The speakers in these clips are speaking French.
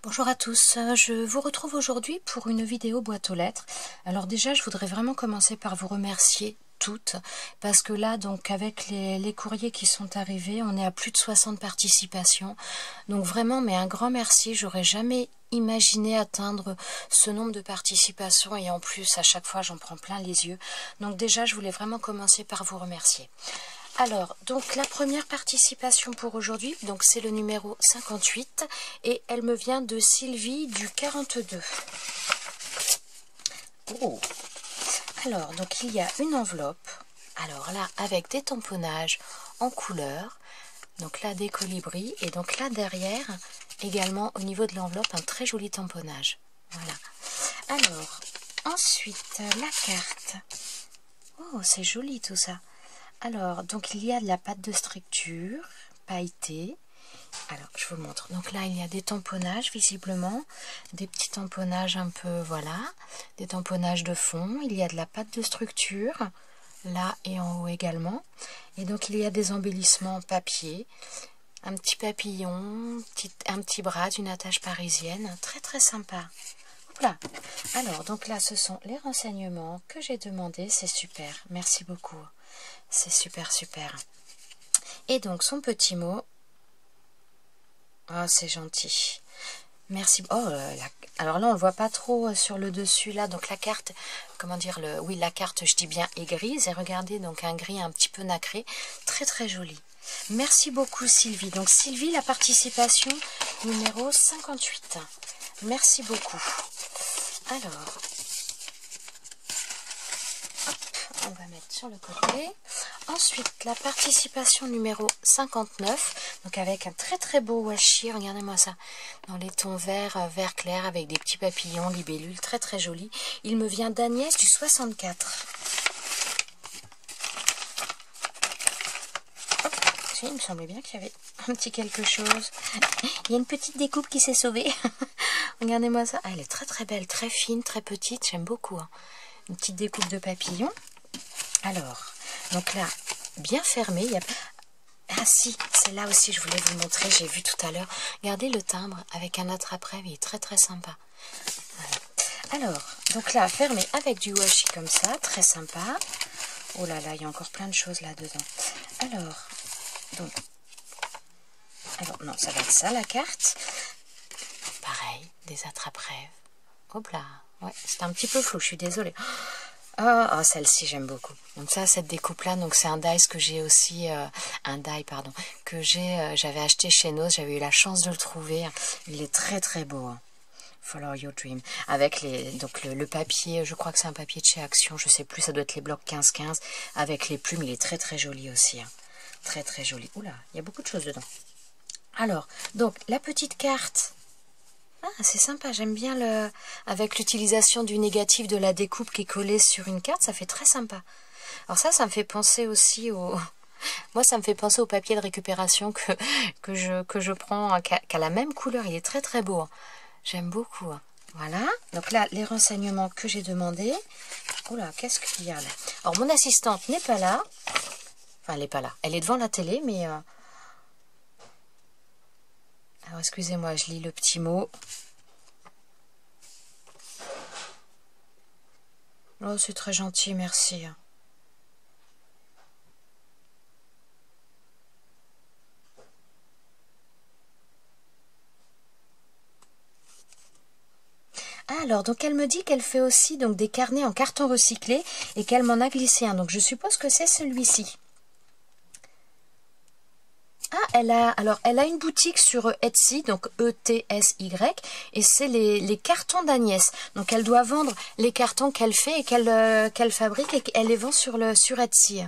Bonjour à tous, je vous retrouve aujourd'hui pour une vidéo boîte aux lettres. Alors déjà, je voudrais vraiment commencer par vous remercier toutes, parce que là, donc avec les courriers qui sont arrivés, on est à plus de 60 participations. Donc vraiment, mais un grand merci, j'aurais jamais imaginé atteindre ce nombre de participations et en plus, à chaque fois, j'en prends plein les yeux. Donc déjà, je voulais vraiment commencer par vous remercier. Alors, donc la première participation pour aujourd'hui, donc c'est le numéro 58 et elle me vient de Sylvie du 42. Oh. Alors, donc il y a une enveloppe, alors là avec des tamponnages en couleur, donc là des colibris et donc là derrière également au niveau de l'enveloppe un très joli tamponnage. Voilà. Alors, ensuite la carte. Oh, c'est joli tout ça. Alors, donc il y a de la pâte de structure pailletée. Alors, je vous montre. Donc là, il y a des tamponnages, visiblement. Des petits tamponnages un peu, voilà. Des tamponnages de fond. Il y a de la pâte de structure, là et en haut également. Et donc, il y a des embellissements en papier. Un petit papillon, un petit bras d'une attache parisienne. Très, très sympa. Là. Alors, donc là, ce sont les renseignements que j'ai demandés. C'est super. Merci beaucoup. C'est super, super. Et donc, son petit mot. Oh, c'est gentil. Merci. Oh, alors là, on ne le voit pas trop sur le dessus, là. Donc, la carte, comment dire, oui, la carte, je dis bien, est grise. Et regardez, donc, un gris un petit peu nacré. Très, très joli. Merci beaucoup, Sylvie. Donc, Sylvie, la participation numéro 58. Merci beaucoup. Alors, hop, on va mettre sur le côté. Ensuite, la participation numéro 59, donc avec un très très beau washi, regardez-moi ça, dans les tons vert, vert clair, avec des petits papillons, libellules, très très joli. Il me vient d'Agnès du 64. Hop, il me semblait bien qu'il y avait un petit quelque chose. Il y a une petite découpe qui s'est sauvée. Regardez-moi ça. Ah, elle est très très belle, très fine, très petite, j'aime beaucoup. Hein. Une petite découpe de papillon. Alors, donc là, bien fermé. Il y a... Ah si, c'est là aussi, je voulais vous montrer, j'ai vu tout à l'heure. Regardez le timbre avec un attrape-rêve, il est très très sympa. Voilà. Alors, donc là, fermé avec du washi comme ça, très sympa. Oh là là, il y a encore plein de choses là-dedans. Alors, non, ça va être ça la carte. Pareil, des attrape-rêves. Hop là, ouais, c'est un petit peu flou, je suis désolée. Oh, celle-ci j'aime beaucoup. Donc ça, cette découpe-là, donc c'est un dice que j'ai aussi, que j'avais acheté chez Noz. J'avais eu la chance de le trouver. Il est très très beau. Hein. Follow Your Dream. Avec donc le papier, je crois que c'est un papier de chez Action, je sais plus, ça doit être les blocs 15-15. Avec les plumes, il est très très joli aussi. Hein. Très très joli. Oula, il y a beaucoup de choses dedans. Alors, donc la petite carte. Ah, c'est sympa, j'aime bien avec l'utilisation du négatif de la découpe qui est collée sur une carte, ça fait très sympa. Alors ça me fait penser aussi au... Moi, ça me fait penser au papier de récupération que je prends, qui a la même couleur, il est très très beau. Hein. J'aime beaucoup. Hein. Voilà, donc là, les renseignements que j'ai demandés. Oula, qu'est-ce qu'il y a là? Alors, mon assistante n'est pas là. Enfin, elle n'est pas là. Elle est devant la télé, mais... Alors, excusez-moi, je lis le petit mot. Oh, c'est très gentil, merci. Ah, alors, donc elle me dit qu'elle fait aussi donc des carnets en carton recyclé et qu'elle m'en a glissé un. Donc, je suppose que c'est celui-ci. Ah, elle a une boutique sur Etsy, donc E-T-S-Y, et c'est les cartons d'Agnès. Donc, elle doit vendre les cartons qu'elle fait et qu'elle fabrique et qu'elle les vend sur Etsy.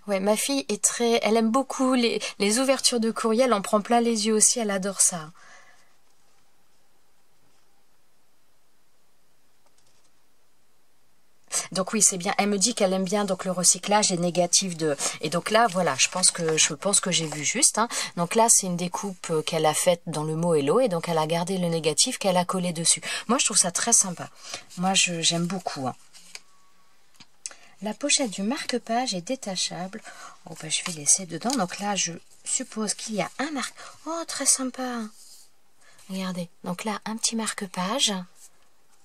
Ouais, ma fille est elle aime beaucoup les ouvertures de courrier, elle en prend plein les yeux aussi, elle adore ça. Donc oui, c'est bien. Elle me dit qu'elle aime bien donc le recyclage et négatif de. Et donc là, voilà, je pense que j'ai vu juste. Hein. Donc là, c'est une découpe qu'elle a faite dans le mot Hello et donc elle a gardé le négatif qu'elle a collé dessus. Moi, je trouve ça très sympa. Moi, j'aime beaucoup. Hein. La pochette du marque-page est détachable. Oh, ben, je vais laisser dedans. Donc là, je suppose qu'il y a un marque... Oh, très sympa. Regardez. Donc là, un petit marque-page.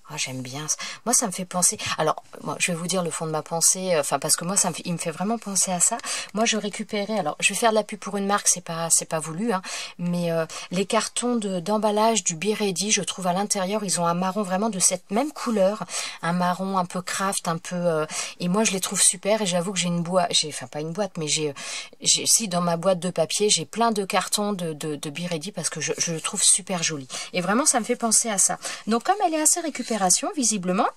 Oh, j'aime bien. Moi, ça me fait penser... Alors, moi, je vais vous dire le fond de ma pensée. Enfin, parce que moi, il me fait vraiment penser à ça. Moi, je récupérais... Alors, je vais faire de la pub pour une marque, c'est pas voulu. Hein, mais les cartons d'emballage du Be Ready, je trouve à l'intérieur, ils ont un marron vraiment de cette même couleur. Un marron un peu craft, un peu... et moi, je les trouve super. Et j'avoue que j'ai une boîte... Enfin, pas une boîte, mais si dans ma boîte de papier, j'ai plein de cartons de Be Ready parce que je le trouve super joli. Et vraiment, ça me fait penser à ça. Donc, comme elle est assez récupérée, visiblement,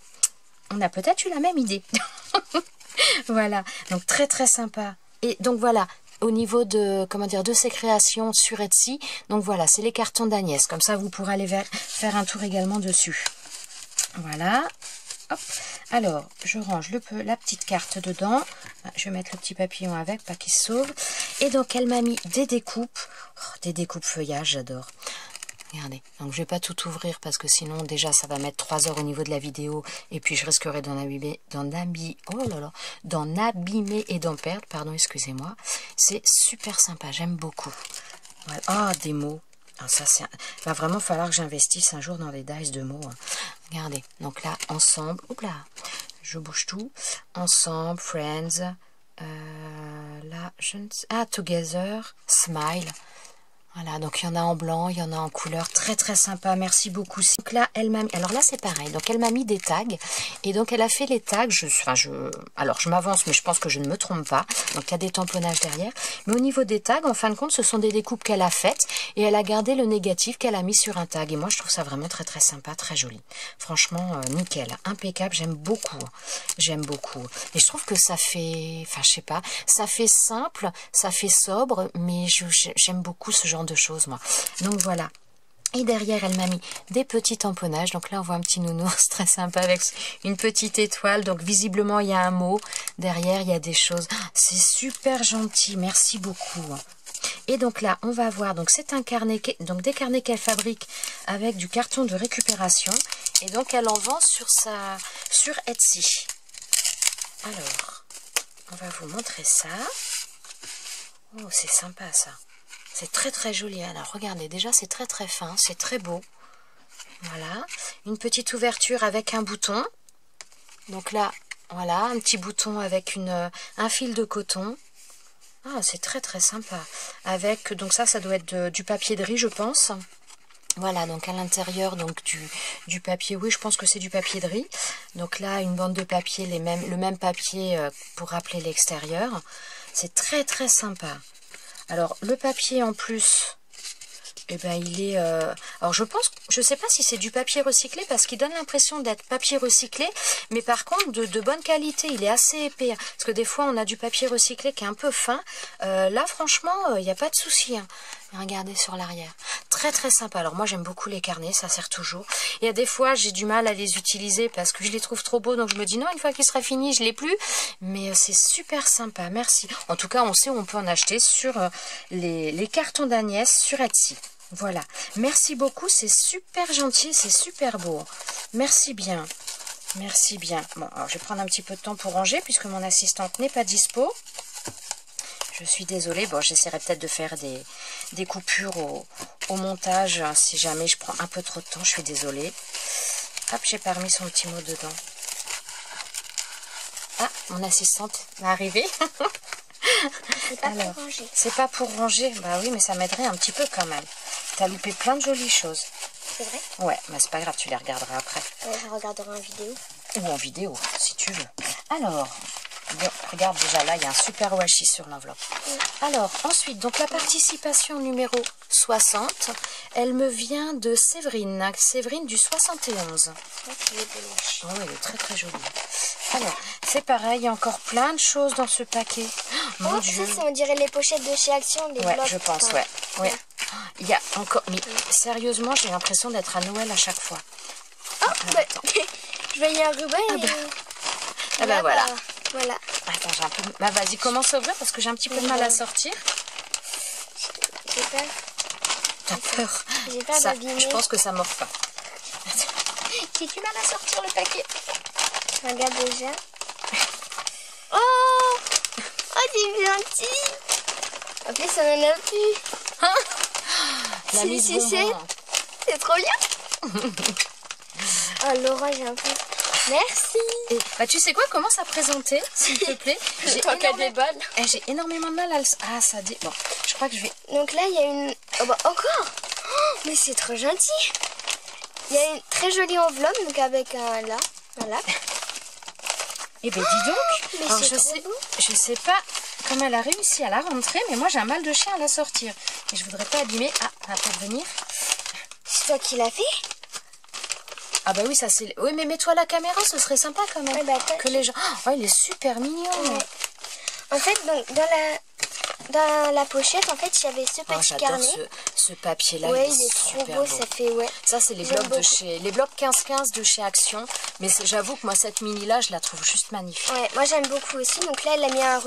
on a peut-être eu la même idée. Voilà, donc très très sympa. Et donc voilà, au niveau de, comment dire, de ces créations sur Etsy, donc voilà, c'est les cartons d'Agnès. Comme ça, vous pourrez aller faire un tour également dessus. Voilà. Hop. Alors, je range la petite carte dedans. Je vais mettre le petit papillon avec, pas qu'il se sauve. Et donc, elle m'a mis des découpes. Oh, des découpes feuillage, j'adore. Regardez, donc je vais pas tout ouvrir parce que sinon déjà ça va mettre 3 heures au niveau de la vidéo et puis je risquerai d'en abîmer et d'en perdre, pardon, excusez-moi. C'est super sympa, j'aime beaucoup. Voilà. Ah, des mots. Alors ça, va vraiment falloir que j'investisse un jour dans des dice de mots. Hein. Regardez, donc là, ensemble, oups là, je bouge tout. Ensemble, friends, là, together, smile. Voilà, donc il y en a en blanc, il y en a en couleur, très très sympa, merci beaucoup. Donc là, elle m'a mis, alors là c'est pareil, donc elle m'a mis des tags, et donc elle a fait les tags, alors je m'avance, mais je pense que je ne me trompe pas, donc il y a des tamponnages derrière, mais au niveau des tags, en fin de compte, ce sont des découpes qu'elle a faites, et elle a gardé le négatif qu'elle a mis sur un tag, et moi je trouve ça vraiment très très sympa, très joli. Franchement, nickel, impeccable, j'aime beaucoup, et je trouve que ça fait, enfin je sais pas, ça fait simple, ça fait sobre, mais j'aime beaucoup ce genre de choses, moi. Donc voilà. Et derrière, elle m'a mis des petits tamponnages. Donc là, on voit un petit nounours très sympa avec une petite étoile. Donc visiblement, il y a un mot. Derrière, il y a des choses. C'est super gentil. Merci beaucoup. Et donc là, on va voir. Donc c'est un carnet, donc des carnets qu'elle fabrique avec du carton de récupération. Et donc elle en vend sur Etsy. Alors, on va vous montrer ça. Oh, c'est sympa ça. C'est très très joli. Alors regardez, déjà c'est très très fin, c'est très beau. Voilà, une petite ouverture avec un bouton. Donc là, voilà, un petit bouton avec un fil de coton. Ah, c'est très très sympa. Avec, donc ça doit être du papier de riz, je pense. Voilà, donc à l'intérieur donc du papier, oui, je pense que c'est du papier de riz. Donc là, une bande de papier, le même papier pour rappeler l'extérieur. C'est très très sympa. Alors, le papier en plus, eh ben, il est... alors, je sais pas si c'est du papier recyclé, parce qu'il donne l'impression d'être papier recyclé, mais par contre, de bonne qualité, il est assez épais. Parce que des fois, on a du papier recyclé qui est un peu fin. Là, franchement, il n'y a pas de souci. Hein. Regardez sur l'arrière. Très, très sympa. Alors, moi, j'aime beaucoup les carnets, ça sert toujours. Il y a des fois, j'ai du mal à les utiliser parce que je les trouve trop beaux, donc je me dis non, une fois qu'il sera fini, je ne l'ai plus. Mais c'est super sympa, merci. En tout cas, on sait où on peut en acheter sur les cartons d'Agnès sur Etsy. Voilà. Merci beaucoup, c'est super gentil, c'est super beau. Merci bien. Merci bien. Bon, alors je vais prendre un petit peu de temps pour ranger puisque mon assistante n'est pas dispo. Je suis désolée. Bon, j'essaierai peut-être de faire des coupures au montage si jamais je prends un peu trop de temps. Je suis désolée. Hop, j'ai pas remis son petit mot dedans. Ah, mon assistante va arriver. Alors, c'est pas pour ranger. Bah oui, mais ça m'aiderait un petit peu quand même. T'as loupé plein de jolies choses. C'est vrai? Ouais, mais c'est pas grave, tu les regarderas après. Je regarderai en vidéo. Ou en vidéo, si tu veux. Alors, bon, regarde déjà là, il y a un super washi sur l'enveloppe. Alors, ensuite, donc la participation numéro 60, elle me vient de Séverine. Séverine du 71. Oh, il est très très joli. Alors, c'est pareil, il y a encore plein de choses dans ce paquet. Mon Dieu. Ça, on dirait les pochettes de chez Action. Les ouais, blocs. je pense, ouais. Il y a encore... Mais sérieusement, j'ai l'impression d'être à Noël à chaque fois. Oh, bah, je voyais un ruban Ah bah voilà. Voilà. Attends, j'ai un peu... Bah vas-y, commence à ouvrir parce que j'ai un petit peu de mal à sortir. J'ai peur. T'as peur? J'ai peur d'abîmer. Je pense que ça mord pas. J'ai du mal à sortir le paquet. Regarde déjà. c'est gentil. En plus, on en a plus. La Si, mise si, bonbon. c'est trop bien. Oh, Laura, j'ai un peu... Merci. Et, bah, tu sais quoi, commence à présenter, s'il te plaît. Tant qu'à déballe. J'ai énormément de mal à le... Ah, ça dé... Bon, je crois que je vais... Donc là, il y a une... Oh, bah, encore. Oh, mais c'est trop gentil. Il y a une très jolie enveloppe, donc avec un là. Voilà. Eh ben dis donc. Mais Alors, c'est trop beau. je sais pas comment elle a réussi à la rentrer, mais moi j'ai un mal de chien à la sortir. Et je voudrais pas abîmer... Ah, elle va pas venir. C'est toi qui l'as fait? Ah bah oui, ça c'est... Oui, mais mets-toi à la caméra, ce serait sympa quand même. Ouais, bah, attends. Que les gens... Oh, il est super mignon. Ouais. En fait, donc, dans la pochette, en fait, il y avait ce Oh, petit j'adore carnet. ce papier-là, Ouais, il est trop super beau, beau. ça fait, ouais. Ça, c'est les J'aime blocs de beaucoup. chez... Les blocs 15-15 de chez Action. Mais j'avoue que moi, cette mini-là, je la trouve juste magnifique. Ouais, moi j'aime beaucoup aussi. Donc là, elle a mis un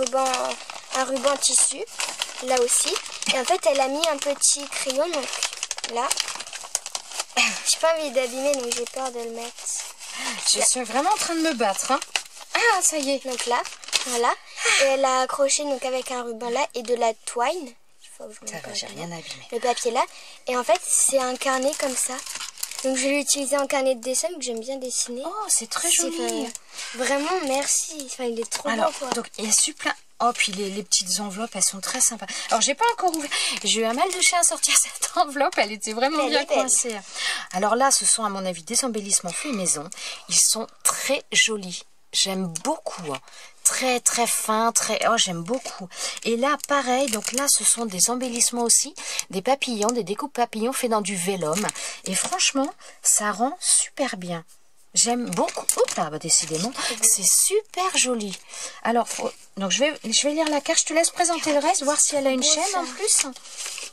ruban tissu, là aussi. Et en fait, elle a mis un petit crayon, donc là. J'ai pas envie d'abîmer, donc j'ai peur de le mettre. Je suis vraiment en train de me battre. Hein. Ah, ça y est. Donc là, voilà. Et elle a accroché donc avec un ruban là et de la twine. Il faut que je Ça mette va, j'ai rien abîmé. le papier là. Et en fait, c'est un carnet comme ça. Donc je vais l'utiliser en carnet de dessin, que j'aime bien dessiner. Oh, c'est très C'est joli. vraiment merci. Enfin, il est trop Alors, beau, quoi. donc, il y a su plein... Oh, puis les petites enveloppes, elles sont très sympas. Alors, j'ai pas encore ouvert. J'ai eu un mal de chien à sortir cette enveloppe. Elle était vraiment Elle bien est belle. coincée. Alors là, ce sont, à mon avis, des embellissements faits maison. Ils sont très jolis. J'aime beaucoup. Hein. Très, très fin. Oh, j'aime beaucoup. Et là, pareil. Donc là, ce sont des embellissements aussi. Des papillons, des découpes papillons faits dans du vélum. Et franchement, ça rend super bien. J'aime beaucoup. Oups là, bah, décidément, c'est super joli. Alors, donc je vais lire la carte. Je te laisse présenter le reste, voir si elle a une beau, chaîne ça. en plus.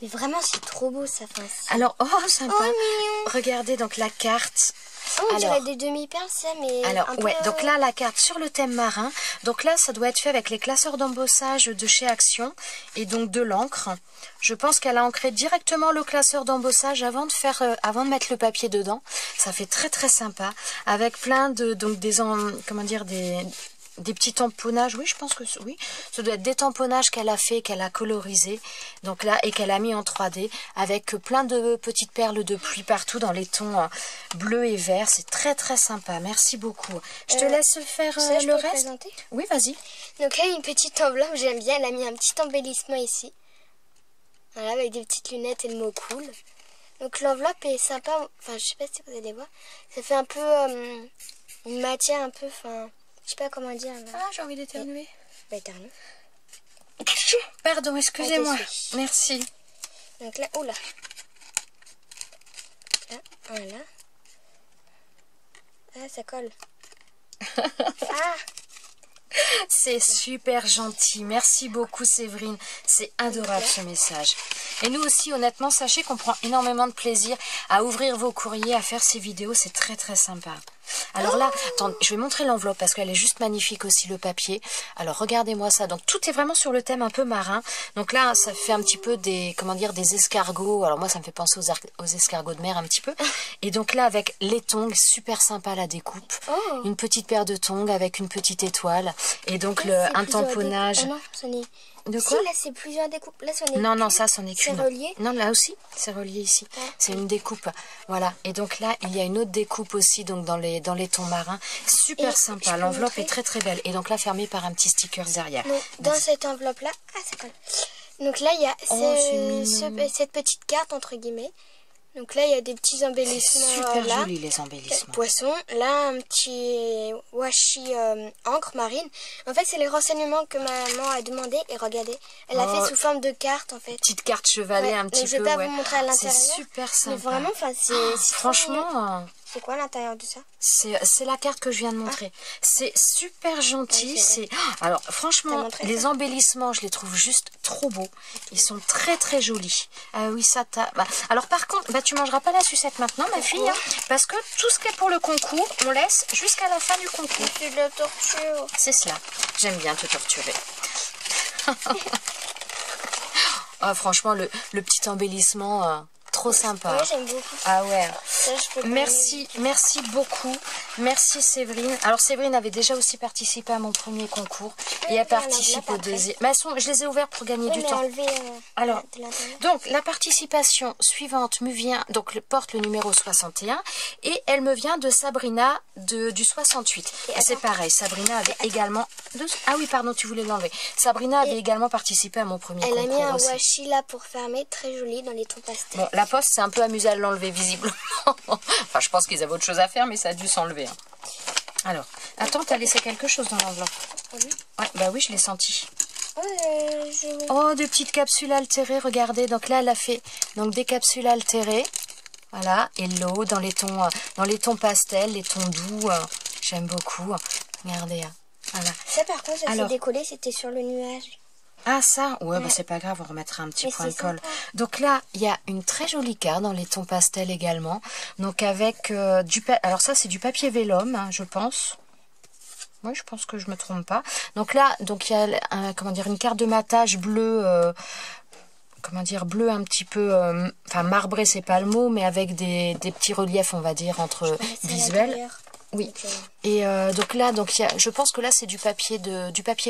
Mais vraiment, c'est trop beau ça. Enfin, Alors, oh, sympa. Oh, mignon. Regardez donc la carte. Oh, on dirait Alors, des demi-perles, ça, mais alors un ouais, peu... donc là, la carte sur le thème marin. Donc là, ça doit être fait avec les classeurs d'embossage de chez Action et donc de l'encre. Je pense qu'elle a ancré directement le classeur d'embossage avant de mettre le papier dedans. Ça fait très très sympa avec plein de des petits tamponnages. Oui, je pense que oui, ça doit être des tamponnages qu'elle a fait, qu'elle a colorisé. Donc là, et qu'elle a mis en 3D avec plein de petites perles de pluie partout dans les tons bleus et verts. C'est très très sympa. Merci beaucoup. Je te laisse faire ça, je le peux reste. présenter. Oui, vas-y. Donc là, une petite enveloppe, j'aime bien. Elle a mis un petit embellissement ici. Voilà, avec des petites lunettes et le mot cool. Donc l'enveloppe est sympa. Enfin, je sais pas si vous allez voir. Ça fait un peu une matière un peu... Enfin, je sais pas comment dire. Là. Ah, j'ai envie d'éternuer. Bah, éternue. Pardon, excusez-moi. Ah, t'es Merci. Donc là, oula. Là, voilà. Ah, ça colle. Ah, C'est super gentil. Merci beaucoup, Séverine. C'est adorable ce message. Et nous aussi, honnêtement, sachez qu'on prend énormément de plaisir à ouvrir vos courriers, à faire ces vidéos. C'est très, très sympa. Alors là, attends, je vais montrer l'enveloppe parce qu'elle est juste magnifique aussi, le papier. Alors, regardez-moi ça. Donc, tout est vraiment sur le thème un peu marin. Donc là, ça fait un petit peu des, comment dire, des escargots. Alors moi, ça me fait penser aux escargots de mer un petit peu. Et donc là, avec les tongs, super sympa la découpe. Oh. Une petite paire de tongs avec une petite étoile. Et donc, C'est un plusieurs tamponnage. Ah non, c'en est... De Si, quoi? là, c'est plusieurs découpes. Là, c'en est Non, non, qu'une. ça, c'en est C'est qu'une. relié? Non, là aussi, c'est relié ici. Ah. C'est une découpe. Voilà. Et donc là, il y a une autre découpe aussi, donc dans les tons marins. Super Et je sympa. peux L'enveloppe montrer est très très belle. Et donc là, fermée par un petit sticker derrière. Donc, dans cette enveloppe-là... Ah, ça colle. Donc là, il y a Oh, c'est mignon. cette petite carte, entre guillemets. Donc là, il y a des petits C'est embellissements. super là. joli, les embellissements. Poisson. Là, un petit washi encre marine. En fait, c'est les renseignements que ma maman a demandé. Et regardez, elle a Oh. fait sous forme de carte, en fait. Petite carte chevalée Ouais, un donc petit je vais peu. pas Ouais. vous montrer à C'est l'intérieur. super sympa. Mais vraiment, enfin, c'est trop mignon. Franchement... C'est quoi l'intérieur de ça? C'est la carte que je viens de montrer. C'est super gentil. Ouais, c'est alors T'as franchement, montré les ça embellissements, je les trouve juste trop beaux. Ils sont très très jolis. Oui, ça t'a. Alors par contre, tu mangeras pas la sucette maintenant, ma fille, hein, parce que tout ce qui est pour le concours, on laisse jusqu'à la fin du concours. C'est de la torture. C'est cela. J'aime bien te torturer. Ah, franchement, le petit embellissement. Trop sympa. Ouais, j'aime beaucoup. Ah ouais. Ça, je peux pas Merci beaucoup. Merci Séverine. Alors Séverine avait déjà aussi participé à mon premier concours et elle participe au deuxième. Mais je les ai ouverts pour gagner du temps. Alors, donc la participation suivante me vient, donc porte le numéro 61 et elle me vient de Sabrina du 68. Et c'est pareil, Sabrina avait également... Ah oui, pardon, tu voulais l'enlever. Sabrina avait également participé à mon premier concours. Elle a mis un aussi. washi là pour fermer, très joli dans les tons pastels. Bon, la poste s'est un peu amusée à l'enlever visiblement. Enfin, je pense qu'ils avaient autre chose à faire, mais ça a dû s'enlever. Hein. Alors, attends, t'as laissé quelque chose dans l'enveloppe. Oui. Ouais, bah oui, je l'ai senti. Ouais, Oh, de petites capsules altérées, regardez. Donc là, elle a fait donc, des capsules altérées. Voilà, et l'eau dans les tons pastels, les tons doux. J'aime beaucoup. Regardez. Voilà. Ça, par contre, ça s'est décollé, c'était sur le nuage. Ah ça, ouais, bah c'est pas grave, on remettra un petit point de colle. Donc là, il y a une très jolie carte dans les tons pastels également. Donc avec alors ça c'est du papier vélum, hein, je pense. Oui, je pense que je me trompe pas. Donc là, donc il y a comment dire, une carte de matage bleu, comment dire, bleu un petit peu, enfin marbré c'est pas le mot, mais avec des petits reliefs, on va dire, entre visuels. Oui, et donc là, je pense que là c'est du papier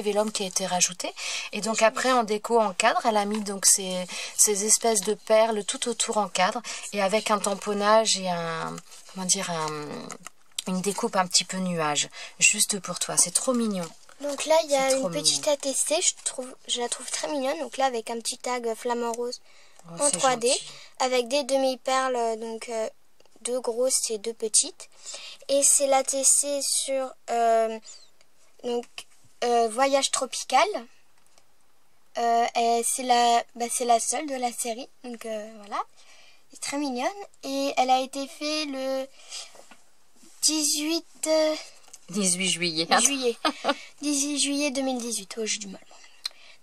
vélum qui a été rajouté. Et donc après en déco en cadre, elle a mis donc ces espèces de perles tout autour en cadre et avec un tamponnage et une découpe un petit peu nuage, juste pour toi. C'est trop mignon. Donc là il y a une petite ATC, je la trouve très mignonne. Donc là avec un petit tag flamant rose en 3D, gentil. Avec des demi-perles donc. Deux grosses et deux petites, et c'est l'ATC sur Voyage tropical, et c'est la seule de la série, donc voilà, c'est très mignonne, et elle a été faite le 18 juillet 2018, j'ai du mal.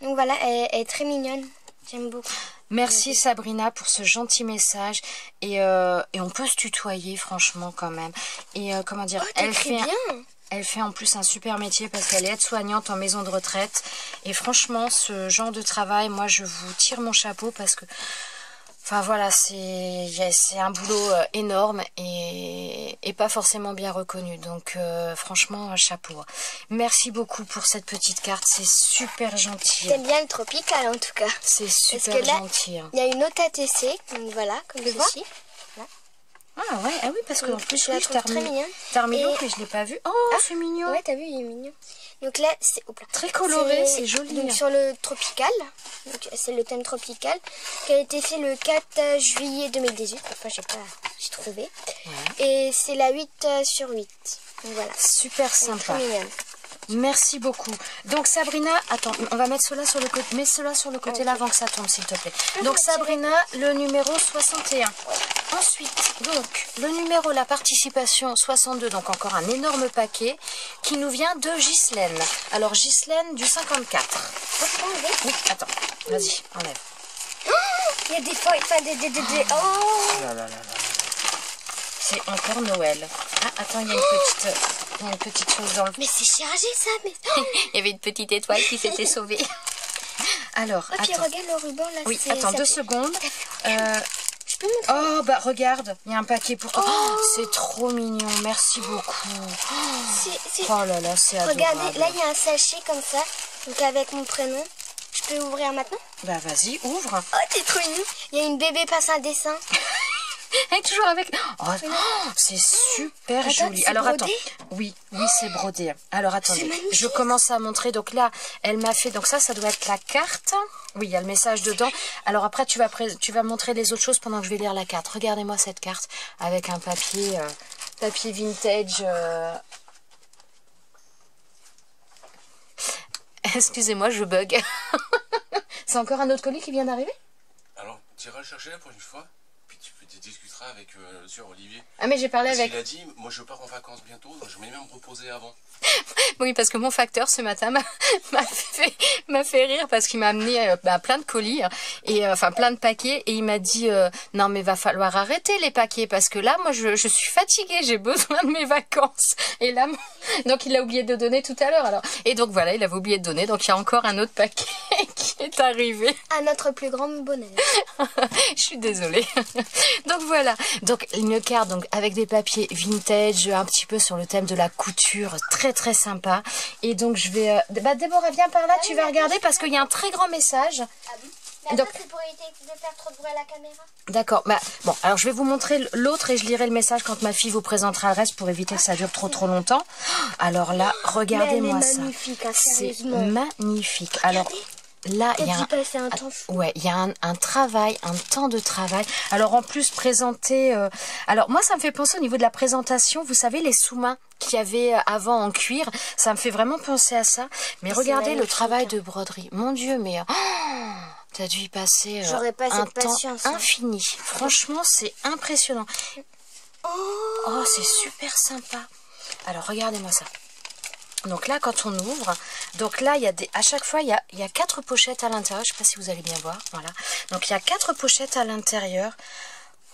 Donc voilà, elle est très mignonne, j'aime beaucoup. Merci Sabrina pour ce gentil message et on peut se tutoyer franchement quand même. Et comment dire, elle fait en plus un super métier parce qu'elle est aide-soignante en maison de retraite. Et franchement, ce genre de travail, moi je vous tire mon chapeau parce que, enfin voilà, c'est un boulot énorme et pas forcément bien reconnu. Donc franchement, chapeau. Merci beaucoup pour cette petite carte, c'est super gentil. J'aime bien le tropical en tout cas. C'est super gentil. Il y a une autre ATC, donc voilà, comme ceci. Ah ouais, ah oui, parce que en plus je la trouve très mignonne. T'as remis l'autre, mais je l'ai pas vu. Oh, c'est mignon. Ouais, t'as vu, il est mignon. Donc là, c'est très coloré, c'est joli. Donc sur le tropical, c'est le thème tropical, qui a été fait le 4 juillet 2018. Enfin, j'ai trouvé. Ouais. Et c'est la 8/8. Donc voilà. Super sympa. Merci beaucoup. Donc Sabrina, attends, on va mettre cela sur le côté. Mets cela sur le côté là avant que ça tombe, s'il te plaît. Donc Sabrina, le numéro 61. Ensuite, donc, le numéro, la participation 62, donc encore un énorme paquet qui nous vient de Ghislaine. Alors Ghislaine du 54. Oui, attends, vas-y, enlève. Il y a des feuilles, enfin oh là là là là. C'est encore Noël. Ah, attends, il y a une petite chose dans le... Mais c'est chargé ça, mais... Il y avait une petite étoile qui s'était sauvée. Alors, attends. Puis regarde le ruban là. Oui, attends 2 secondes. Je peux montrer? Oh, bah regarde, il y a un paquet pour toi. Oh, c'est trop mignon, merci beaucoup. Oh là là, c'est adorable. Regardez, là il y a un sachet comme ça, donc avec mon prénom. Je peux ouvrir maintenant? Bah vas-y, ouvre. Oh, t'es trop mignon. Il y a une bébé passe un dessin. Toujours avec... Oh, c'est super joli. Alors attends. Oui, c'est brodé. Alors attendez, je commence à montrer. Donc là, elle m'a fait... Donc ça doit être la carte. Oui, il y a le message dedans. Alors après, tu vas montrer les autres choses pendant que je vais lire la carte. Regardez-moi cette carte avec un papier vintage. Excusez-moi, je bug. C'est encore un autre colis qui vient d'arriver? Alors, tu iras le chercher la prochaine fois. Tu discuteras avec le sieur Olivier. Ah mais j'ai parlé avec... Il a dit, moi je pars en vacances bientôt, donc je vais même me reposer avant. Oui, parce que mon facteur ce matin m'a fait rire parce qu'il m'a amené plein de colis, et enfin plein de paquets, et il m'a dit non mais va falloir arrêter les paquets parce que là moi je suis fatiguée, j'ai besoin de mes vacances. Et là donc il a oublié de donner tout à l'heure alors. Et donc voilà, il avait oublié de donner, donc il y a encore un autre paquet qui est arrivé. À notre plus grand bonheur. Je suis désolée. Donc voilà, donc une carte donc avec des papiers vintage, un petit peu sur le thème de la couture, très très sympa. Et donc je vais... Déborah, viens par là, tu vas regarder parce qu'il y a un très grand message. Ah bon? Mais Donc- attends, c'est pour éviter de faire trop de bruit à la caméra. D'accord, bon, alors je vais vous montrer l'autre et je lirai le message quand ma fille vous présentera le reste pour éviter que ça dure trop longtemps. Alors là, regardez-moi ça. Magnifique, hein, C'est sérieusement. magnifique. Alors là, il y a T'as dit passer un temps fou. ouais, il y a un travail, un temps de travail. Alors en plus présenté, alors moi ça me fait penser au niveau de la présentation, vous savez les sous-mains qu'il y avait avant en cuir, ça me fait vraiment penser à ça. Mais regardez le magnifique, travail hein. de broderie. Mon Dieu, mais t'as dû y passer J'aurais pas un cette temps patience, hein. infini. Franchement, c'est impressionnant. Oh, c'est super sympa. Alors regardez-moi ça. Donc là, quand on ouvre, donc là, il y a à chaque fois, il y a 4 pochettes à l'intérieur. Je sais pas si vous allez bien voir. Voilà. Donc il y a 4 pochettes à l'intérieur.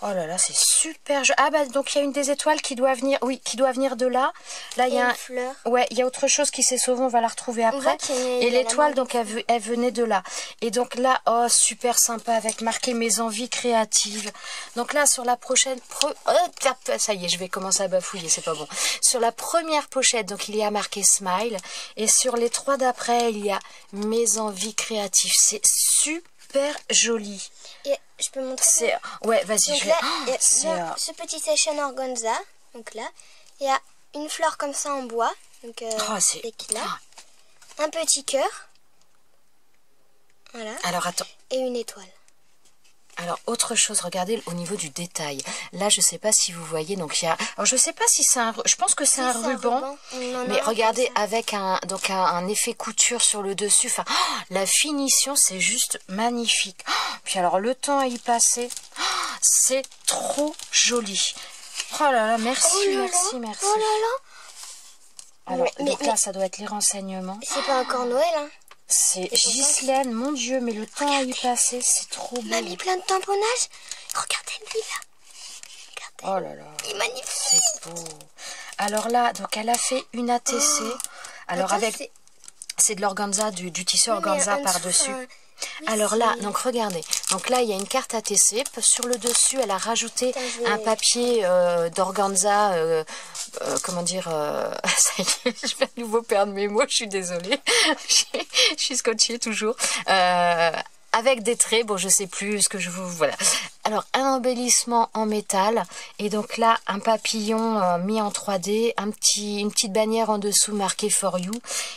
Oh là là, c'est super. Ah bah donc il y a une des étoiles qui doit venir. Oui, qui doit venir de là. Là, il y a une fleur. Ouais, il y a autre chose qui s'est sauvée. On va la retrouver après. voit qu'il y a Et la l'étoile, main donc elle venait de là. Et donc là, oh super sympa avec marqué mes envies créatives. Donc là, sur la prochaine, ça y est, je vais commencer à bafouiller. C'est pas bon. Sur la première pochette, donc il y a marqué smile. Et sur les 3 d'après, il y a mes envies créatives. C'est super joli. Et je peux montrer. C'est ouais, vas-y, Donc je vais. là, Oh, il y a c'est dans ce petit session organza. Donc là, il y a une fleur comme ça en bois. Donc oh, c'est là. Un petit cœur. Voilà. Alors attends. Et une étoile. Alors autre chose, regardez au niveau du détail. Là, je sais pas si vous voyez, donc il y a. Alors je sais pas si c'est un. Je pense que c'est un ruban. Mais regardez avec un effet couture sur le dessus. Enfin, la finition, c'est juste magnifique. Puis alors le temps à y passer, c'est trop joli. Oh là là, merci, merci. Oh là là. Alors Mais- donc là, ça doit être les renseignements. C'est pas encore Noël, hein. C'est Ghislaine, mon Dieu, mais le temps à y passer, c'est trop On a beau. mis plein de tamponnage. Regardez lui là. Oh là là. Il est magnifique. C'est beau. Alors là, donc elle a fait une ATC. Alors Attends, avec, c'est de l'organza, du tissu organza par-dessus. Oui, Alors là, c'est- donc regardez. Donc là, il y a une carte ATC. Sur le dessus, elle a rajouté Putain, je vais- un papier d'organza. Comment dire ça y est, je vais à nouveau perdre mes mots. Je suis désolée. Je suis scotchée toujours. Avec des traits, bon je sais plus ce que je vous... Voilà. Alors un embellissement en métal et donc là un papillon mis en 3D, une petite bannière en dessous marquée For You.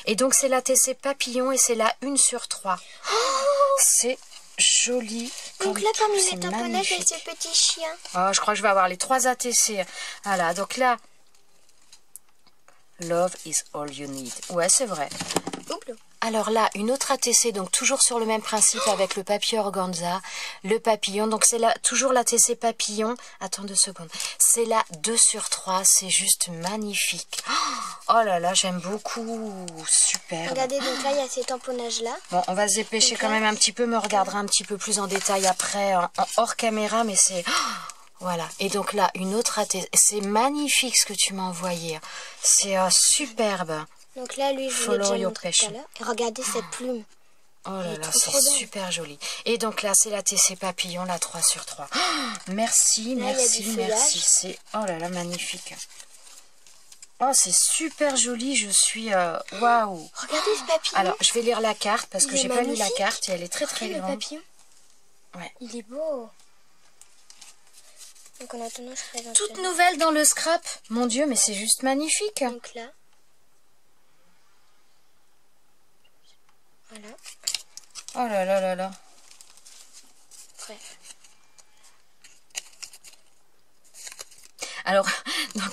Et donc c'est la TC papillon et c'est la 1/3. C'est joli. Donc là, parmi c'est les tamponnages, il y a magnifique. ce petit chien. Oh, je crois que je vais avoir les 3 ATC. Voilà, donc là... Love is all you need. Ouais, c'est vrai. Oups. Alors là, une autre ATC, donc toujours sur le même principe avec le papier organza, le papillon. Donc c'est là toujours l'ATC papillon. Attends 2 secondes. C'est la 2/3, c'est juste magnifique. Oh là là, j'aime beaucoup. Super. Regardez, donc là, il y a ces tamponnages-là. Bon, on va se dépêcher Donc quand là- même un petit peu, me regarderai un petit peu plus en détail après, en hors caméra, mais c'est... Voilà, et donc là, une autre ATC. C'est magnifique ce que tu m'as envoyé. C'est superbe. Donc là, lui, je vous l'ai Follow déjà your montré tout passion. à l'heure. Et regardez cette plume. Oh là Elle est là, trop, c'est trop belle. super joli. Et donc là, c'est la TC Papillon, la 3/3. Merci, Là, il y a merci, du merci. feuillage. C'est oh là là, magnifique. Oh, c'est super joli. Je suis waouh. Regardez ce papillon. Alors, je vais lire la carte parce que Il est j'ai pas lu la magnifique. carte et elle est très très Regardez le grande. papillon. Ouais. Il est beau. Donc en attendant, je présente. Toute nouvelle dans le scrap. Mon Dieu, mais c'est juste magnifique. Donc là. Voilà. Oh là là là là. Ouais. Alors, donc,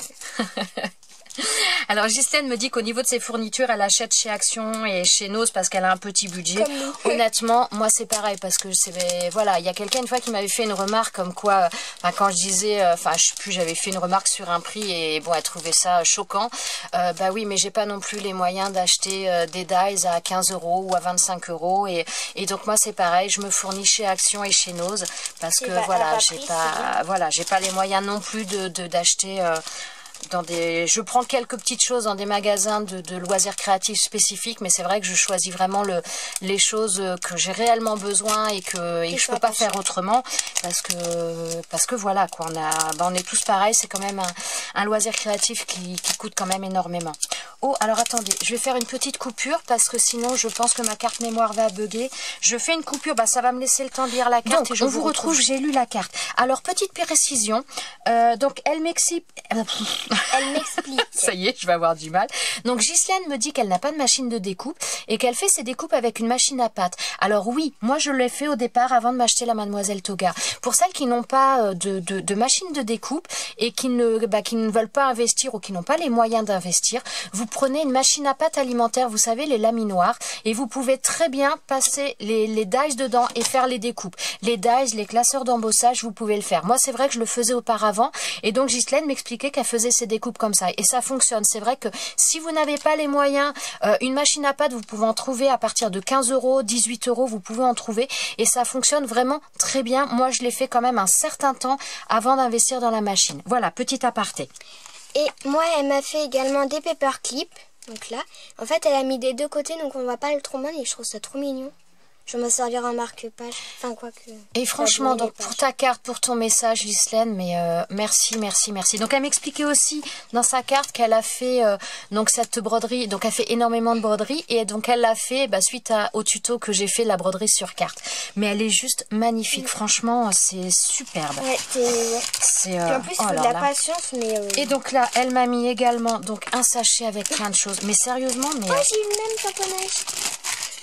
alors Ghislaine me dit qu'au niveau de ses fournitures, elle achète chez Action et chez Nose parce qu'elle a un petit budget. Comme nous. Honnêtement, moi c'est pareil parce que c'est voilà, il y a quelqu'un une fois qui m'avait fait une remarque comme quoi, quand je disais, je sais plus, j'avais fait une remarque sur un prix et bon, elle trouvait ça choquant. Bah oui, mais j'ai pas non plus les moyens d'acheter des dies à 15 € ou à 25 € et donc moi c'est pareil, je me fournis chez Action et chez Nose parce C'est que pas- à voilà, bas j'ai prix, pas, voilà, j'ai pas les moyens non plus de d'acheter je prends quelques petites choses dans des magasins de loisirs créatifs spécifiques, mais c'est vrai que je choisis vraiment les choses que j'ai réellement besoin et que je peux pas faire autrement, parce que voilà quoi, on est tous pareils, c'est quand même un loisir créatif qui coûte quand même énormément. Oh, alors attendez, je vais faire une petite coupure parce que sinon je pense que ma carte mémoire va bugger. Je fais une coupure, ça va me laisser le temps de lire la carte. Donc, et on vous retrouve, j'ai lu la carte. Alors, petite précision, donc elle m'explique. Ça y est, je vais avoir du mal. Donc Ghislaine me dit qu'elle n'a pas de machine de découpe et qu'elle fait ses découpes avec une machine à pâte. Alors oui, moi je l'ai fait au départ avant de m'acheter la Mademoiselle Toga. Pour celles qui n'ont pas de machine de découpe et qui ne veulent pas investir ou qui n'ont pas les moyens d'investir, vous prenez une machine à pâte alimentaire, vous savez, les laminoirs, et vous pouvez très bien passer les dies dedans et faire les découpes. Les dies, les classeurs d'embossage, vous pouvez le faire. Moi, c'est vrai que je le faisais auparavant, et donc Ghislaine m'expliquait qu'elle faisait ses découpes comme ça, et ça fonctionne. C'est vrai que si vous n'avez pas les moyens, une machine à pâte, vous pouvez en trouver à partir de 15 €, 18 €, vous pouvez en trouver, et ça fonctionne vraiment très bien. Moi, je l'ai fait quand même un certain temps avant d'investir dans la machine. Voilà, petit aparté. Et moi, elle m'a fait également des paperclips. Donc là, en fait, elle a mis des deux côtés, donc on voit pas le trombone et je trouve ça trop mignon. Je vais m'en servir en marque-page. Enfin, quoi que... Et franchement, donc pour ta carte, pour ton message, Ghislaine, mais merci, merci, merci. Donc elle m'expliquait aussi dans sa carte qu'elle a fait donc cette broderie, donc elle fait énormément de broderie et donc elle l'a fait suite au tuto que j'ai fait, la broderie sur carte. Mais elle est juste magnifique, franchement, c'est superbe. Ouais, c'est en plus, il faut de la patience, mais... Et donc là, elle m'a mis également donc un sachet avec plein de choses. Mais sérieusement, mais... Oh, j'ai eu le même tamponnage.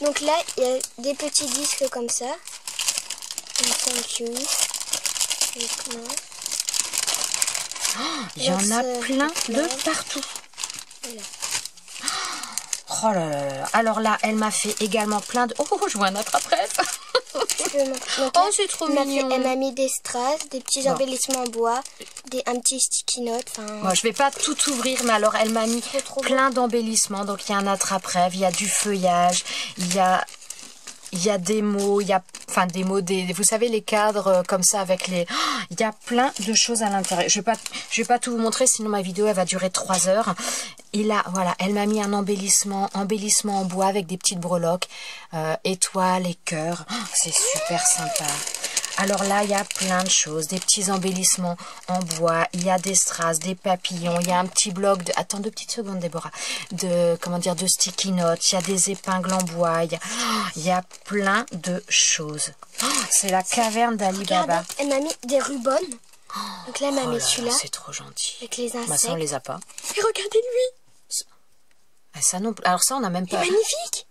Donc là, il y a des petits disques comme ça. Thank you. Il y en a plein de partout. Voilà. Oh là là là. Alors là, elle m'a fait également plein de... Oh, je vois un attrape-rêve. Oh, c'est trop mignon. Elle m'a mis des strass, des petits embellissements en bois, un petit sticky note. Moi, je vais pas tout ouvrir, mais alors elle m'a mis plein d'embellissements. Donc il y a un attrape-rêve, il y a du feuillage, il y a des mots, il y a des mots, vous savez, les cadres comme ça avec les... Oh, il y a plein de choses à l'intérieur. Je vais pas tout vous montrer, sinon ma vidéo elle va durer 3 heures. Et là, voilà, elle m'a mis un embellissement en bois avec des petites breloques, étoiles et cœurs. Oh, c'est super sympa. Alors là, il y a plein de choses, des petits embellissements en bois, il y a des strass, des papillons, il y a un petit bloc de... Attends 2 petites secondes, Déborah. De sticky notes, il y a des épingles en bois, il y a plein de choses. Oh, c'est la caverne d'Ali Baba. Elle m'a mis des rubans. Donc là, elle m'a mis celui-là. C'est trop gentil. Avec les insectes. Ça, on les a pas. Et regardez lui. Ça non. Alors ça, on n'a même pas... Magnifique.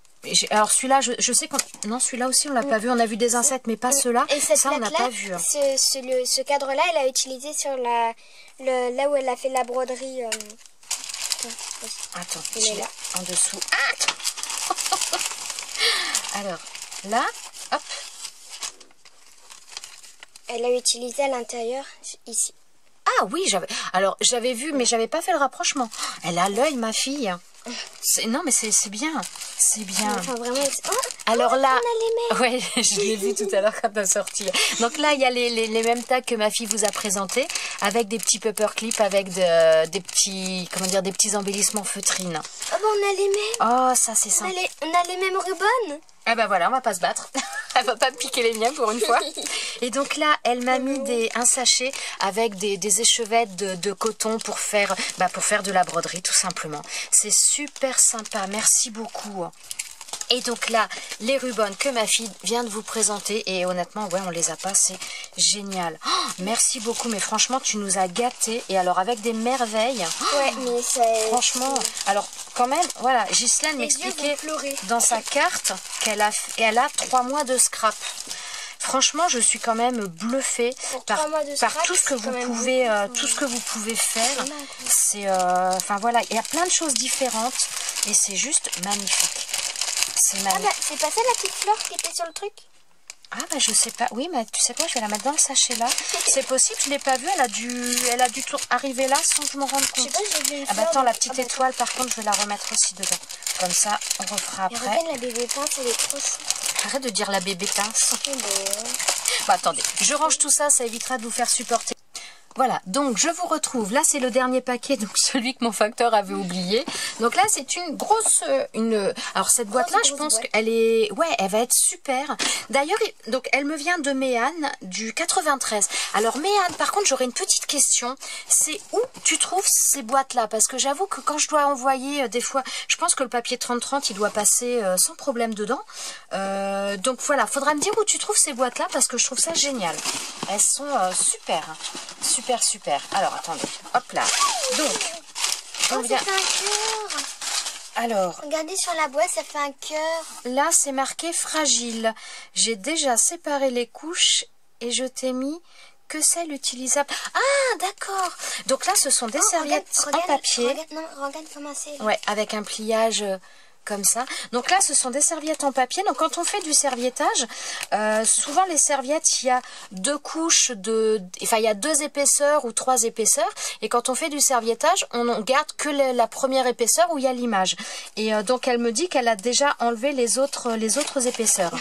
Alors celui-là, je sais qu'on... Non, celui-là aussi, on l'a pas vu. On a vu des insectes, mais pas ceux-là. Et cette ça, on n'a pas vu. Ce cadre-là, elle a utilisé sur là où elle a fait la broderie. Attends, il est là, en dessous. Alors, là, hop. Elle a utilisé à l'intérieur, ici. Ah oui, j'avais vu, mais j'avais pas fait le rapprochement. Elle a l'œil, ma fille. Non, mais c'est bien. C'est bien. Enfin, vraiment... Alors là, on a les mêmes. Ouais, je l'ai vu tout à l'heure quand elle est sortie. Donc là, il y a les mêmes tags que ma fille vous a présentés, avec des petits paperclips, avec des petits, des petits embellissements feutrines. Oh, on a les mêmes. Oh, ça c'est sympa. On a les mêmes rubans. Eh ben voilà, on va pas se battre. Elle va pas me piquer les miens pour une fois. Et donc là, elle m'a mis un sachet avec des échevettes de coton pour faire de la broderie, tout simplement. C'est super sympa. Merci beaucoup. Et donc là, les rubans que ma fille vient de vous présenter. Et honnêtement, ouais, on les a pas. C'est génial. Oh, merci beaucoup. Mais franchement, tu nous as gâtés. Et alors, avec des merveilles. Ouais, mais c'est... Franchement, alors quand même, voilà, Ghislaine m'expliquait dans sa carte qu'elle a 3 mois de scrap. Franchement, je suis quand même bluffée par tout ce que vous pouvez faire. C'est, voilà, il y a plein de choses différentes et c'est juste magnifique. C'est magnifique. C'est pas ça la petite fleur qui était sur le truc? Ah je sais pas. Oui, mais tu sais quoi, je vais la mettre dans le sachet là. C'est possible, je l'ai pas vue. Elle a dû arriver là sans que je m'en rende compte. Je sais pas, j'ai vu une attends, la petite étoile, par contre, je vais la remettre aussi dedans. Comme ça, on refera après. Et regarde la bébé pince, elle est trop chou. Arrête de dire la bébé pince. Attendez, je range tout ça, ça évitera de vous faire supporter. Voilà, donc je vous retrouve. Là, c'est le dernier paquet, donc celui que mon facteur avait oublié. Donc là, c'est une grosse... Alors, cette boîte-là, je pense qu'elle est... Ouais, elle va être super. D'ailleurs, donc elle me vient de Méane, du 93. Alors, Méane, par contre, j'aurais une petite question. C'est où tu trouves ces boîtes-là? Parce que j'avoue que quand je dois envoyer, des fois, je pense que le papier 30-30, il doit passer sans problème dedans. Donc voilà, faudra me dire où tu trouves ces boîtes-là, parce que je trouve ça génial. Elles sont super. Super, super. Alors, attendez. Hop là. Donc, on vient... Ça fait un cœur. Alors, regardez sur la boîte, ça fait un cœur. Là, c'est marqué fragile. J'ai déjà séparé les couches et je t'ai mis que celle utilisable. Ah, d'accord. Donc là, ce sont des serviettes en papier. Regarde comment c'est. Ouais, avec un pliage... comme ça. Donc là, ce sont des serviettes en papier. Donc quand on fait du serviettage, souvent les serviettes, il y a deux couches de... Enfin, il y a 2 épaisseurs ou 3 épaisseurs. Et quand on fait du serviettage, on garde que la première épaisseur où il y a l'image. Et donc elle me dit qu'elle a déjà enlevé les autres épaisseurs.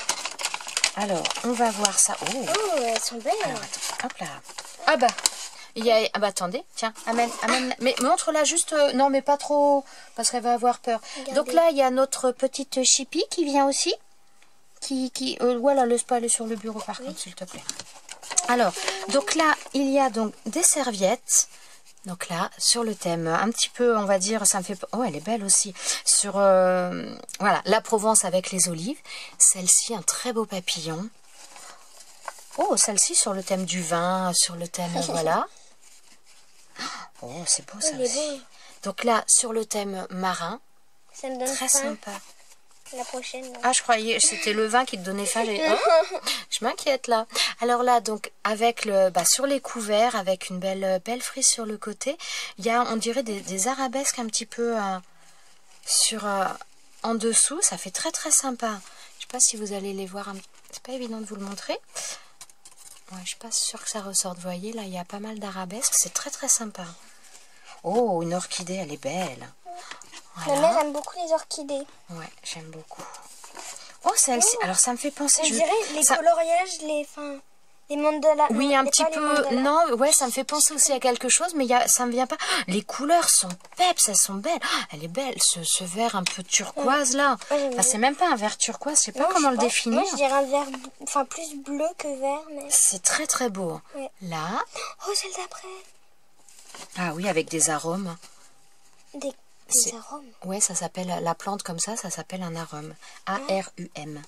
Alors, on va voir ça. Oh, elles sont belles. Alors, attends, hop là. Ah bah... Ah bah attendez, tiens, amène, mais montre-la juste, non mais pas trop, parce qu'elle va avoir peur. Regardez. Donc là, il y a notre petite Chippy qui vient aussi, voilà, laisse pas aller sur le bureau par contre, s'il te plaît. Alors, donc là, il y a donc des serviettes, donc là, sur le thème, un petit peu, on va dire, ça me fait... Oh, elle est belle aussi, sur, voilà, la Provence avec les olives, celle-ci, un très beau papillon. Oh, celle-ci sur le thème du vin, sur le thème, voilà. Oh, c'est beau ça aussi. Beau. Donc là, sur le thème marin, ça me donne très faim. sympa. La prochaine. Là. Ah, je croyais c'était le vin qui te donnait faim. Oh, je m'inquiète là. Alors là, donc avec sur les couverts, avec une belle frise sur le côté, il y a, on dirait des arabesques un petit peu en dessous. Ça fait très très sympa. Je sais pas si vous allez les voir. C'est pas évident de vous le montrer. Ouais, je suis pas sûre que ça ressorte. Vous voyez, là, il y a pas mal d'arabesques. C'est très, très sympa. Oh, une orchidée, elle est belle. Voilà. Ma mère aime beaucoup les orchidées. Ouais, j'aime beaucoup. Oh, celle-ci. Alors, ça me fait penser... Je dirais les coloriages, les mandalas. Oui, un petit peu. Non, ouais, ça me fait penser aussi à quelque chose, mais ça me vient pas. Les couleurs sont peps, elles sont belles. Elle est belle, ce vert un peu turquoise, là. Enfin, c'est même pas un vert turquoise, je sais pas comment le définir. Moi, je dirais un vert, plus bleu que vert. Mais... C'est très, très beau. Ouais. Là. Oh, celle d'après. Ah oui, avec des arômes. Des arômes. Ouais, ça s'appelle, la plante comme ça s'appelle un arôme. A-R-U-M.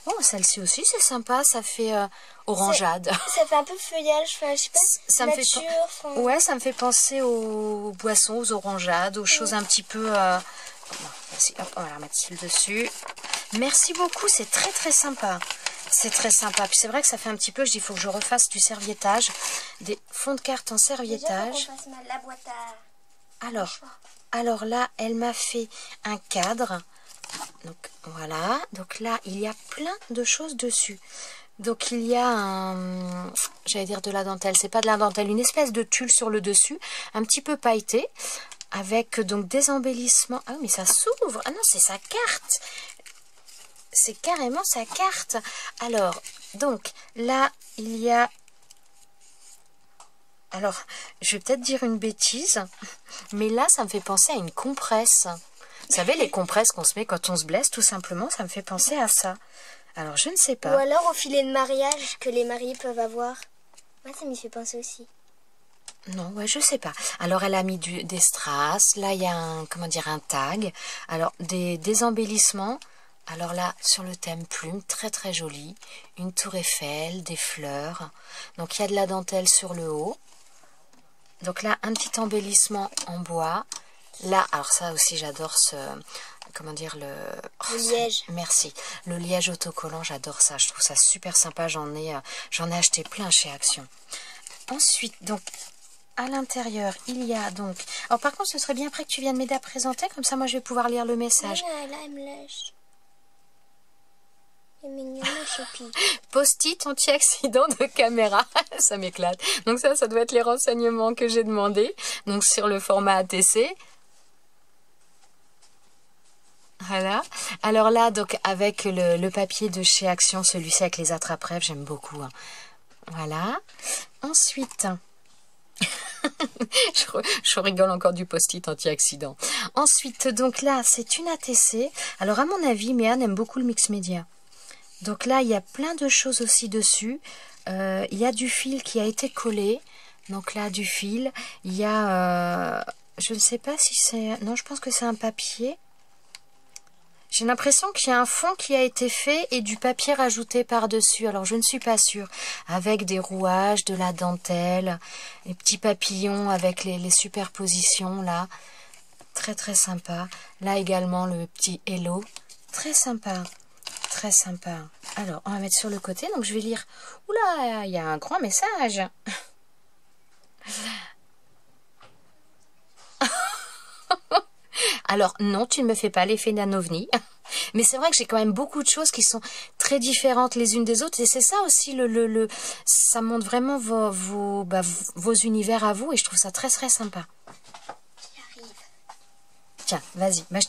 Oh, celle-ci aussi, c'est sympa, ça fait orangeade. Ça fait un peu feuillage, je sais pas, ça nature. Ouais, ça me fait penser aux boissons, aux orangeades, aux choses un petit peu... Vas-y, hop, on va la remettre dessus. Merci beaucoup, c'est très très sympa. C'est très sympa. Puis c'est vrai que ça fait un petit peu, je dis, il faut que je refasse du serviettage. Des fonds de carte en serviettage. Déjà, faut qu'on fasse la boîte à... Alors là, elle m'a fait un cadre. Donc voilà, donc là il y a plein de choses dessus. Donc il y a j'allais dire de la dentelle, c'est pas de la dentelle, une espèce de tulle sur le dessus, un petit peu pailleté, avec donc des embellissements. Ah oui, mais ça s'ouvre. Ah non, c'est sa carte. C'est carrément sa carte. Alors, donc là il y a... Alors, je vais peut-être dire une bêtise, mais là ça me fait penser à une compresse. Vous savez, les compresses qu'on se met quand on se blesse, tout simplement, ça me fait penser à ça. Alors, je ne sais pas. Ou alors au filet de mariage que les mariés peuvent avoir. Moi, ça m'y fait penser aussi. Non, ouais, je sais pas. Alors, elle a mis des strass. Là, il y a un tag. Alors, des embellissements. Alors là, sur le thème plume, très très joli. Une tour Eiffel, des fleurs. Donc, il y a de la dentelle sur le haut. Donc là, un petit embellissement en bois. Là, alors ça aussi j'adore le liège. Merci. Le liège autocollant, j'adore ça. Je trouve ça super sympa. J'en ai acheté plein chez Action. Ensuite, donc, à l'intérieur, il y a donc... Alors par contre, ce serait bien après que tu viennes m'aider à présenter. Comme ça, moi, je vais pouvoir lire le message. Là, elle me lèche. C'est mignon, Chippy. Post-it anti-accident de caméra. Ça m'éclate. Donc ça doit être les renseignements que j'ai demandés. Donc sur le format ATC. Voilà. Alors là, donc avec le papier de chez Action, celui-ci avec les attrape-rêves, j'aime beaucoup. Hein. Voilà. Ensuite, Je rigole encore du post-it anti-accident. Ensuite, donc là, c'est une ATC. Alors, à mon avis, Méane aime beaucoup le mix média. Donc là, il y a plein de choses aussi dessus. Il y a du fil qui a été collé. Donc là, du fil. Il y a... je ne sais pas si c'est... Non, je pense que c'est un papier. J'ai l'impression qu'il y a un fond qui a été fait et du papier rajouté par-dessus. Alors, je ne suis pas sûre. Avec des rouages, de la dentelle, les petits papillons avec les superpositions, là. Très, très sympa. Là également, le petit hello. Très sympa. Très sympa. Alors, on va mettre sur le côté. Donc, je vais lire. Oula, il y a un grand message. Alors, non, tu ne me fais pas l'effet d'un ovni. Mais c'est vrai que j'ai quand même beaucoup de choses qui sont très différentes les unes des autres. Et c'est ça aussi, ça montre vraiment vos univers à vous. Et je trouve ça très, très sympa. Tiens, vas-y. Bah,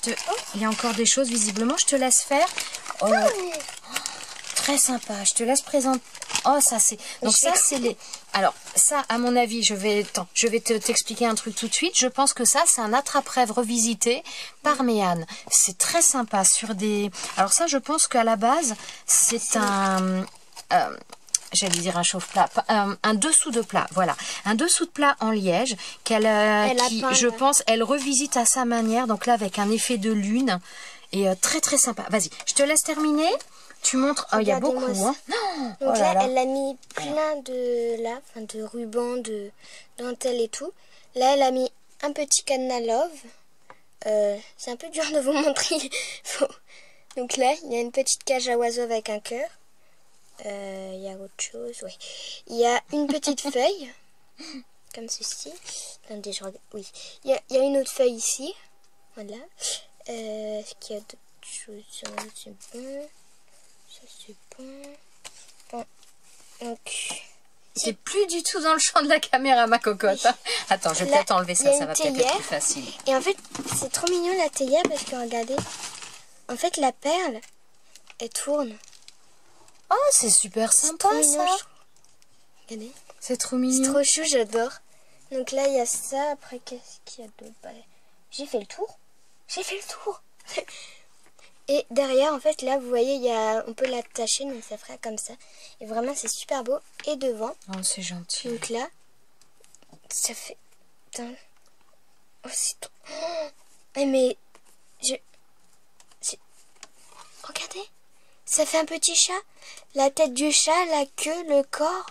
il y a encore des choses, visiblement. Je te laisse faire. Oh, très sympa. Je te laisse présenter. Oh, ça, c'est... Donc ça, c'est les... Alors, ça, à mon avis, je vais t'expliquer un truc tout de suite. Je pense que ça, c'est un attrape-rêve revisité par Méane. C'est très sympa sur des... Alors ça, je pense qu'à la base, c'est un... j'allais dire un chauffe-plat, un dessous de plat, voilà. Un dessous de plat en liège je pense, elle revisite à sa manière. Donc là, avec un effet de lune. Et très, très sympa. Vas-y, je te laisse terminer. Tu montres, il y a beaucoup. Hein. Donc oh là, elle a mis plein de rubans, de dentelle et tout. Là, elle a mis un petit cadenas love. C'est un peu dur de vous montrer. Donc là, il y a une petite cage à oiseaux avec un cœur. Il y a autre chose, oui. Il y a une petite feuille, comme ceci. Attendez, je regarde. Oui. Il y a une autre feuille ici. Voilà. Est-ce qu'il y a d'autres choses? C'est bon. Ça, c'est bon. Bon. Donc... C'est plus du tout dans le champ de la caméra, ma cocotte. Oui. Attends, je vais peut-être enlever ça, ça va peut-être être plus facile. Et en fait, c'est trop mignon la théière parce que regardez, en fait, la perle, elle tourne. Oh, c'est super sympa ça. Regardez. C'est trop mignon. C'est trop chou, j'adore. Donc là, il y a ça. Après, qu'est-ce qu'il y a d'autre? Bah, j'ai fait le tour. J'ai fait le tour. Et derrière, en fait, là, vous voyez, on peut l'attacher, donc ça fera comme ça. Et vraiment, c'est super beau. Et devant. Oh, c'est gentil. Donc là, ça fait... Putain. Oh, c'est trop... Oh, mais... Regardez. Ça fait un petit chat. La tête du chat, la queue, le corps.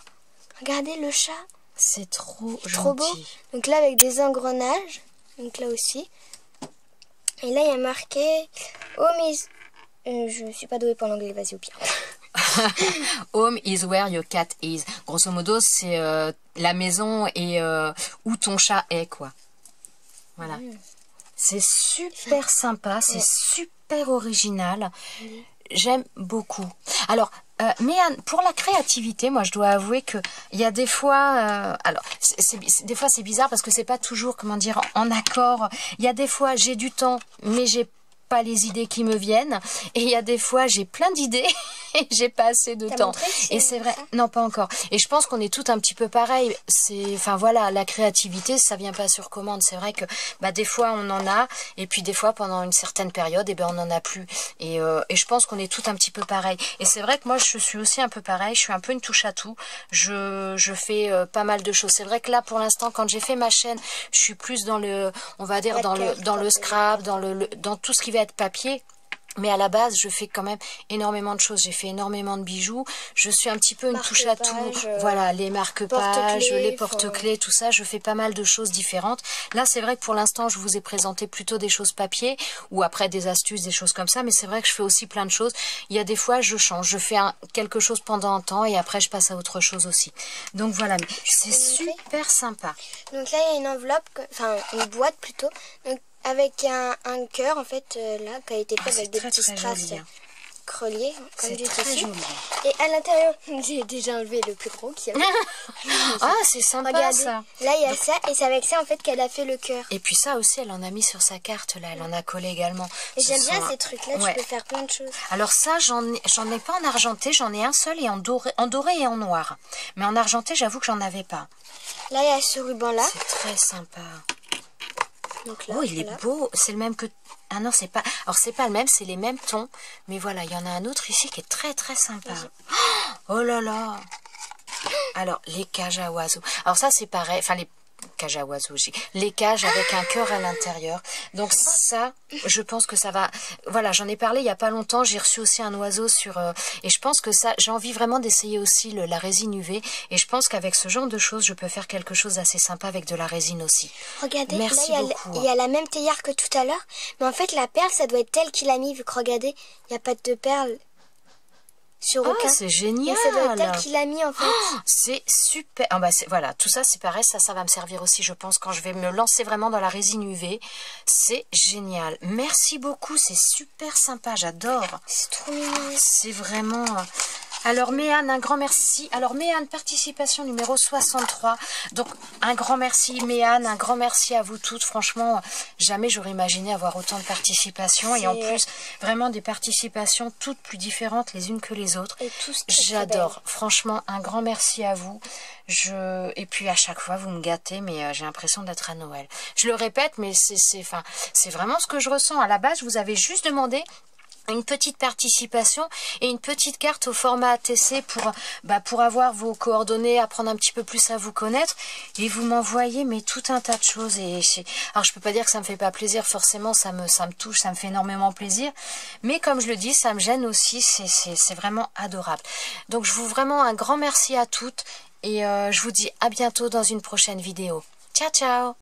Regardez le chat. C'est trop gentil. Trop beau. Donc là, avec des engrenages. Donc là aussi. Et là, il y a marqué Home is... je ne suis pas douée pour l'anglais, vas-y au pire. Home is where your cat is. Grosso modo, c'est la maison et où ton chat est, quoi. Voilà. C'est super sympa, c'est super original. J'aime beaucoup. Alors, mais pour la créativité, moi je dois avouer que il y a des fois, alors des fois c'est bizarre parce que c'est pas toujours, comment dire, en accord. Il y a des fois j'ai du temps, mais j'ai pas les idées qui me viennent, et il y a des fois j'ai plein d'idées et j'ai pas assez de temps. Et c'est vrai, non pas encore. Et je pense qu'on est toutes un petit peu pareil. Enfin voilà, la créativité, ça vient pas sur commande. C'est vrai que des fois on en a, et puis des fois pendant une certaine période, on en a plus. Et je pense qu'on est toutes un petit peu pareil. Et c'est vrai que moi je suis aussi un peu pareil. Je suis un peu une touche à tout. Je fais pas mal de choses. C'est vrai que là pour l'instant, quand j'ai fait ma chaîne, je suis plus dans le, on va dire dans le scrap, dans tout ce qui va être papier. Mais à la base, je fais quand même énormément de choses. J'ai fait énormément de bijoux. Je suis un petit peu une touche à tout. Voilà, les marque-pages, les porte-clés, tout ça. Je fais pas mal de choses différentes. Là, c'est vrai que pour l'instant, je vous ai présenté plutôt des choses papier ou après des astuces, des choses comme ça. Mais c'est vrai que je fais aussi plein de choses. Il y a des fois, je change. Je fais quelque chose pendant un temps et après, je passe à autre chose aussi. Donc voilà, c'est super sympa. Donc là, il y a une enveloppe, enfin une boîte plutôt. Donc, avec un cœur, en fait, là, qui a été fait avec des petits strass creliers, comme du tissu. Et à l'intérieur, j'ai déjà enlevé le plus gros qui a... Ah, c'est sympa. Regardez, ça. Là, il y a ça, et c'est avec ça, en fait, qu'elle a fait le cœur. Et puis ça aussi, elle en a mis sur sa carte, là. Elle en a collé également. Et j'aime bien ces trucs-là, tu peux faire plein de choses. Alors ça, j'en ai pas en argenté, j'en ai un seul et en doré et en noir. Mais en argenté, j'avoue que j'en avais pas. Là, il y a ce ruban-là. C'est très sympa. Donc là, Oh, il est voilà. beau. C'est le même que... Ah non, c'est pas... Alors, c'est pas le même, c'est les mêmes tons. Mais voilà, il y en a un autre ici qui est très, très sympa. Oh là là. Alors, les cages à oiseaux. Alors ça, c'est pareil. Enfin, les cages à oiseaux, les cages avec un cœur à l'intérieur. Donc ça, je pense que ça va... Voilà, j'en ai parlé il y a pas longtemps. J'ai reçu aussi un oiseau sur... Et je pense que ça, j'ai envie vraiment d'essayer aussi la résine UV. Et je pense qu'avec ce genre de choses, je peux faire quelque chose d'assez sympa avec de la résine aussi. Regardez, Merci là, beaucoup. il y a la même théière que tout à l'heure. Mais en fait, la perle, ça doit être elle qui l'a mis, vu que regardez, il n'y a pas de perle sur aucun. C'est génial. Mais ça doit être elle qui l'a mis, en fait. C'est super. Ah bah voilà, tout ça c'est pareil, ça va me servir aussi, je pense, quand je vais me lancer vraiment dans la résine UV. C'est génial. Merci beaucoup, c'est super sympa, j'adore. C'est trop mignon. C'est vraiment... Alors Méane, un grand merci. Alors Méane, participation numéro 63. Donc un grand merci Méane, un grand merci à vous toutes. Franchement, jamais j'aurais imaginé avoir autant de participations. Et en plus, vraiment des participations toutes plus différentes les unes que les autres. Et tous J'adore. Franchement, un grand merci à vous. Et puis à chaque fois, vous me gâtez, mais j'ai l'impression d'être à Noël. Je le répète, mais c'est vraiment ce que je ressens. À la base, je vous avais juste demandé une petite participation et une petite carte au format ATC pour avoir vos coordonnées, apprendre un petit peu plus à vous connaître, et vous m'envoyez mais tout un tas de choses. Alors je peux pas dire que ça me fait pas plaisir, forcément ça me touche, ça me fait énormément plaisir, mais comme je le dis, ça me gêne aussi, c'est vraiment adorable. Donc je vous vraiment un grand merci à toutes et je vous dis à bientôt dans une prochaine vidéo. Ciao ciao.